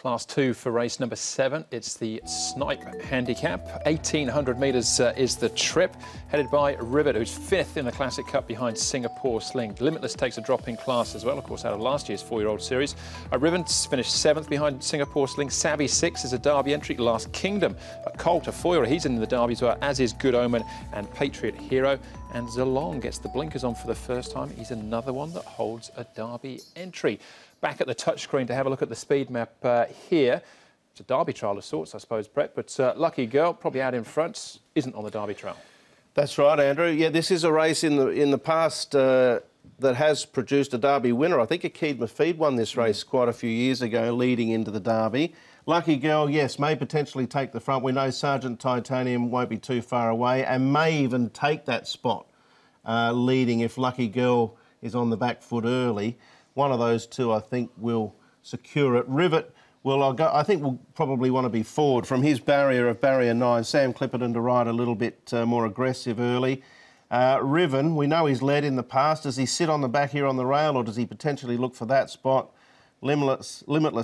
Class 2 for race number 7. It's the Snipe Handicap. 1,800 metres is the trip, headed by Rivet, who's 5th in the Classic Cup behind Singapore Sling. Limitless takes a drop in class as well, of course, out of last year's 4-year-old series. Rivet's finished 7th behind Singapore Sling. Savvy 6 is a Derby entry. Last Kingdom, a Colt, a 4-year-old, he's in the Derby as well, as is Good Omen and Patriot Hero. And Zalong gets the blinkers on for the first time. He's another one that holds a Derby entry. Back at the touchscreen to have a look at the speed map here. It's a Derby trial of sorts, I suppose, Brett, but Lucky Girl, probably out in front, isn't on the Derby trail. That's right, Andrew. Yeah, this is a race in the past that has produced a Derby winner. I think Akeed Mafeed won this race quite a few years ago, leading into the Derby. Lucky Girl, yes, may potentially take the front. We know Sergeant Titanium won't be too far away and may even take that spot leading if Lucky Girl is on the back foot early. One of those two, I think, will secure it. Rivet, I think will probably want to be forward from his barrier of barrier 9. Sam Clipperton to ride a little bit more aggressive early. Riven, we know he's led in the past. Does he sit on the back here on the rail, or does he potentially look for that spot? Limitless,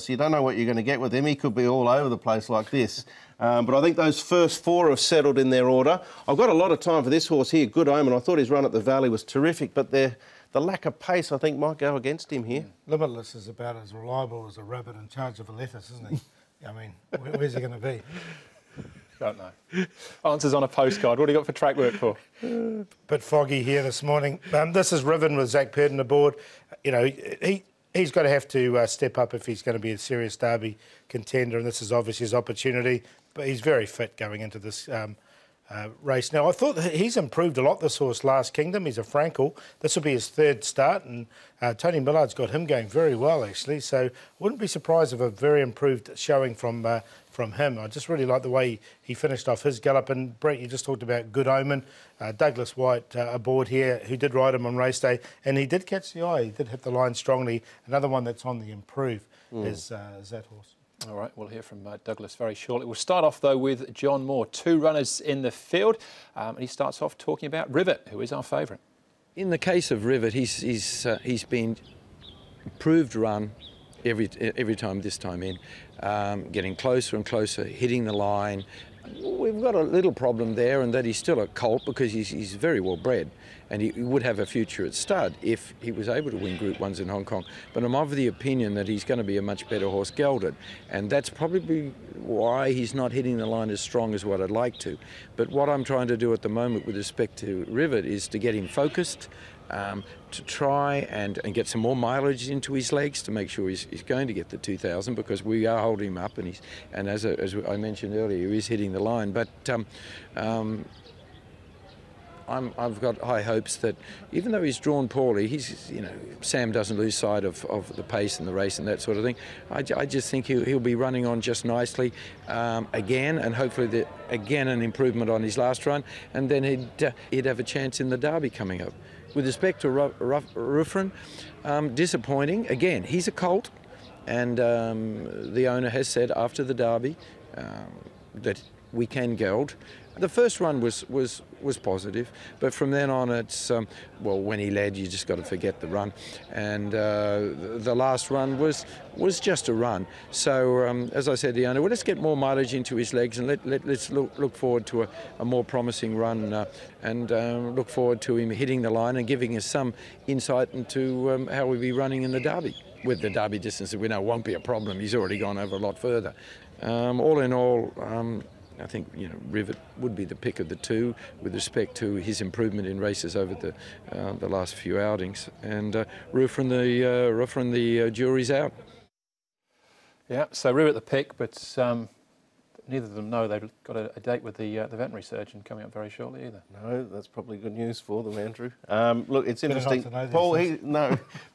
you don't know what you're going to get with him. He could be all over the place like this. But I think those first 4 have settled in their order. I've got a lot of time for this horse here, Good Omen. I thought his run at the Valley was terrific, but the lack of pace, I think, might go against him here. Limitless is about as reliable as a rabbit in charge of a lettuce, isn't he? I mean, where's he going to be? Don't know. Answers on a postcard. What do you got for track work for? Bit foggy here this morning. This is Riven with Zach Purden aboard. You know, he's got to have to step up if he's going to be a serious Derby contender, and this is obviously his opportunity. But he's very fit going into this race. Now, I thought that he's improved a lot, this horse, Last Kingdom. He's a Frankel. This will be his 3rd start, and Tony Millard's got him going very well, actually. So I wouldn't be surprised if a very improved showing from him. I just really like the way he finished off his gallop. And, Brett, you just talked about Good Omen. Douglas White aboard here, who did ride him on race day, and he did catch the eye. He did hit the line strongly. Another one that's on the improve is that horse. All right, we'll hear from Douglas very shortly. We'll start off, though, with John Moore. 2 runners in the field, and he starts off talking about Rivet, who is our favourite. In the case of Rivet, he's been improved run every time this time in, getting closer and closer, hitting the line. We've got a little problem there, and that he's still a colt because he's very well bred, and he would have a future at stud if he was able to win Group 1s in Hong Kong. But I'm of the opinion that he's going to be a much better horse gelded, and that's probably why he's not hitting the line as strong as what I'd like to. But what I'm trying to do at the moment with respect to Rivet is to get him focused, to try and get some more mileage into his legs to make sure he's going to get the 2,000, because we are holding him up, and as I mentioned earlier, he is hitting the line. But I've got high hopes that even though he's drawn poorly, Sam doesn't lose sight of the pace and the race and that sort of thing. I just think he'll be running on just nicely again, and hopefully again an improvement on his last run, and then he'd have a chance in the Derby coming up. With respect to Ruffren, disappointing. Again, he's a colt, and the owner has said after the Derby that we can geld. The first run was positive, but from then on it's, well, when he led, you just got to forget the run. And the last run was just a run. So, as I said to the owner, well, let's get more mileage into his legs, and let's look forward to a more promising run, and look forward to him hitting the line and giving us some insight into how we'll be running in the Derby. With the Derby distance that we know won't be a problem, he's already gone over a lot further. All in all, I think Rivet would be the pick of the 2 with respect to his improvement in races over the last few outings. And Ruffren, the jury's out. Yeah, so Rivet the pick, but neither of them know they've got a date with the veterinary surgeon coming up very shortly either. No, that's probably good news for them, Andrew. Look, it's interesting. Paul,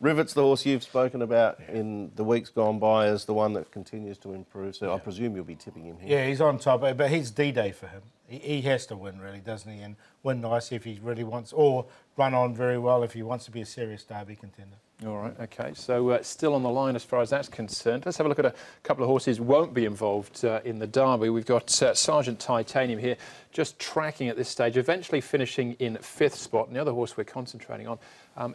Rivet's the horse you've spoken about in the weeks gone by as the one that continues to improve. So yeah. I presume you'll be tipping him here. Yeah, he's on top, but he's D-Day for him. He has to win, really, doesn't he? And win nicely if he really wants, or run on very well if he wants to be a serious Derby contender. All right, OK. So still on the line as far as that's concerned. Let's have a look at a couple of horses who won't be involved in the Derby. We've got Sergeant Titanium here, just tracking at this stage, eventually finishing in 5th spot. And the other horse we're concentrating on,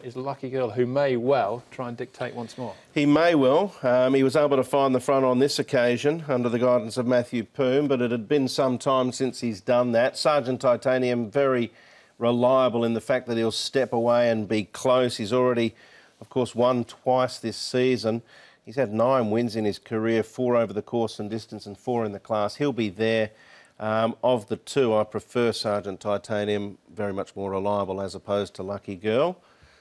is Lucky Girl, who may well try and dictate once more. He may well. He was able to find the front on this occasion under the guidance of Matthew Poom, but it had been some time since he's done that. Sergeant Titanium, very reliable in the fact that he'll step away and be close. He's already, of course, won twice this season. He's had 9 wins in his career, 4 over the course and distance and 4 in the class. He'll be there. Of the two, I prefer Sergeant Titanium, very much more reliable as opposed to Lucky Girl.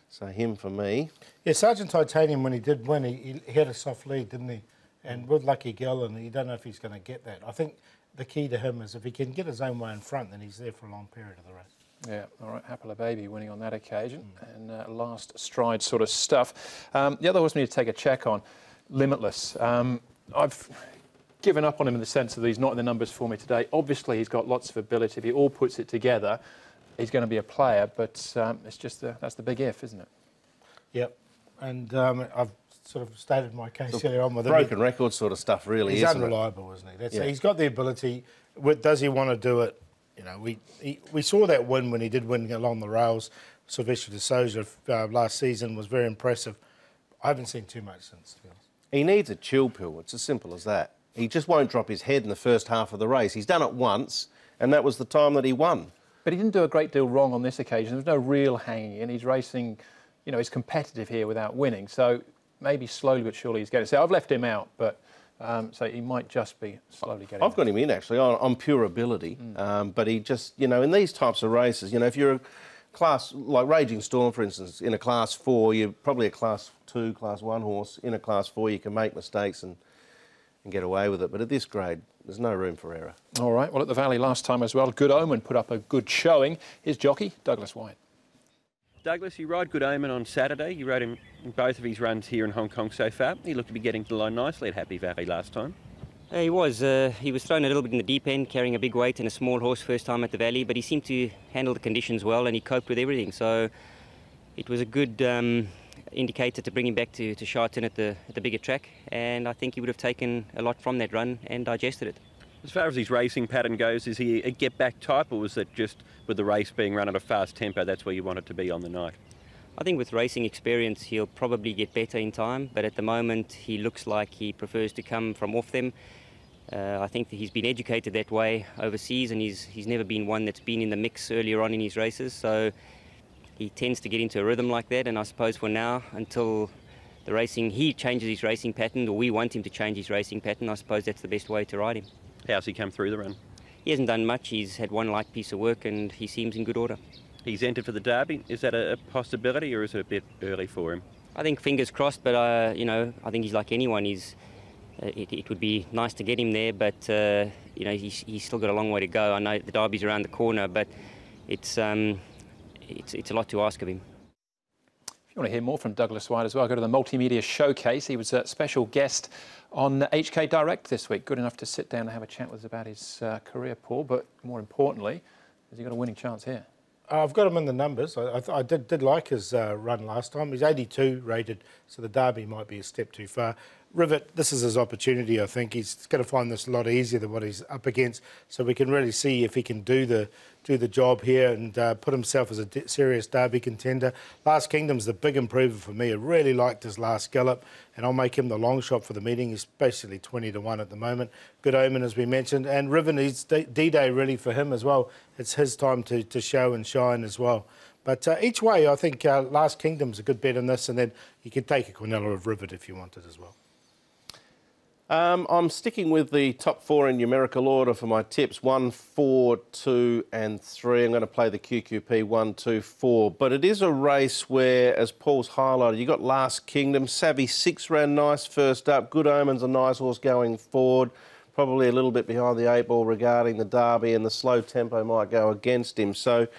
So him for me. Yeah, Sergeant Titanium, when he did win, he had a soft lead, didn't he? And with Lucky Girl, and you don't know if he's going to get that. I think the key to him is if he can get his own way in front, then he's there for a long period of the race. Yeah, all right, Happily Baby winning on that occasion. And last stride sort of stuff. The other horse we need to take a check on, Limitless. I've given up on him in the sense that he's not in the numbers for me today. Obviously, he's got lots of ability. If he all puts it together, he's going to be a player, but it's just that's the big if, isn't it? Yep. And I've sort of stated my case earlier on with him. Broken record sort of stuff, really, he's isn't unreliable, isn't he? He's got the ability. Does he want to do it? You know, we saw that win when he did win along the rails. Sylvester de Souza last season was very impressive. I haven't seen too much since, to be honest. He needs a chill pill. It's as simple as that. He just won't drop his head in the first half of the race. He's done it once, and that was the time that he won. But he didn't do a great deal wrong on this occasion. There was no real hanging in. He's racing, you know, he's competitive here without winning. So maybe slowly but surely he's getting it. So I've left him out, but so he might just be slowly getting I've got him in, actually, on pure ability. But he just, you know, in these types of races, you know, if you're a class, like Raging Storm, for instance, in a Class 4, you're probably a Class 2, Class 1 horse. In a Class 4, you can make mistakes and get away with it. But at this grade, there's no room for error. All right, well, at the Valley last time as well, Good Omen put up a good showing. His jockey, Douglas White. Douglas, you rode Good Omen on Saturday. You rode him in both of his runs here in Hong Kong so far. He looked to be getting to the line nicely at Happy Valley last time. He was. He was thrown a little bit in the deep end, carrying a big weight and a small horse first time at the Valley, but he seemed to handle the conditions well and he coped with everything. So it was a good indicator to bring him back to Sharton at the bigger track, and I think he would have taken a lot from that run and digested it. As far as his racing pattern goes, is he a get-back type, or was it just with the race being run at a fast tempo, that's where you want it to be on the night? I think with racing experience, he'll probably get better in time, but at the moment he looks like he prefers to come from off them. I think that he's been educated that way overseas, and he's never been one that's been in the mix earlier on in his races, so he tends to get into a rhythm like that. And I suppose for now, until the racing, he changes his racing pattern, or we want him to change his racing pattern, I suppose that's the best way to ride him. How's he come through the run? He hasn't done much. He's had one light piece of work and he seems in good order. He's entered for the Derby. Is that a possibility, or is it a bit early for him? I think fingers crossed, but you know, I think he's like anyone. It would be nice to get him there, but you know, he's still got a long way to go. I know the Derby's around the corner, but it's a lot to ask of him. If you want to hear more from Douglas White as well, go to the Multimedia Showcase. He was a special guest on HK Direct this week. Good enough to sit down and have a chat with us about his career, Paul, but more importantly, has he got a winning chance here? I've got him in the numbers. I did like his run last time. He's 82 rated, so the Derby might be a step too far. Rivet, this is his opportunity, I think. He's going to find this a lot easier than what he's up against, so we can really see if he can do the job here and put himself as a serious Derby contender. Last Kingdom's the big improver for me. I really liked his last gallop, and I'll make him the long shot for the meeting. He's basically 20-1 at the moment. Good Omen, as we mentioned, and Rivet, it's D-Day really for him as well. It's his time to show and shine as well. But each way, I think Last Kingdom's a good bet in this, and then you can take a Quinella of Rivet if you wanted as well. I'm sticking with the top 4 in numerical order for my tips. 1, 4, 2 and 3. I'm going to play the QQP 1, 2, 4. But it is a race where, as Paul's highlighted, you've got Last Kingdom. Savvy 6 ran nice first up. Good Omen's a nice horse going forward. Probably a little bit behind the 8 ball regarding the Derby, and the slow tempo might go against him. So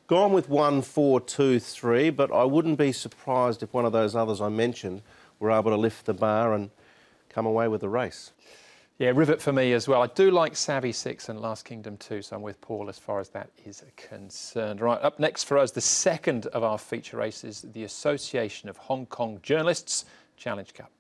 gone with 1, 4, 2, 3. But I wouldn't be surprised if one of those others I mentioned were able to lift the bar and come away with the race. Yeah, Rivet for me as well. I do like Savvy 6 and Last Kingdom 2, so I'm with Paul as far as that is concerned. Right, up next for us, the second of our feature races, the Association of Hong Kong Journalists Challenge Cup.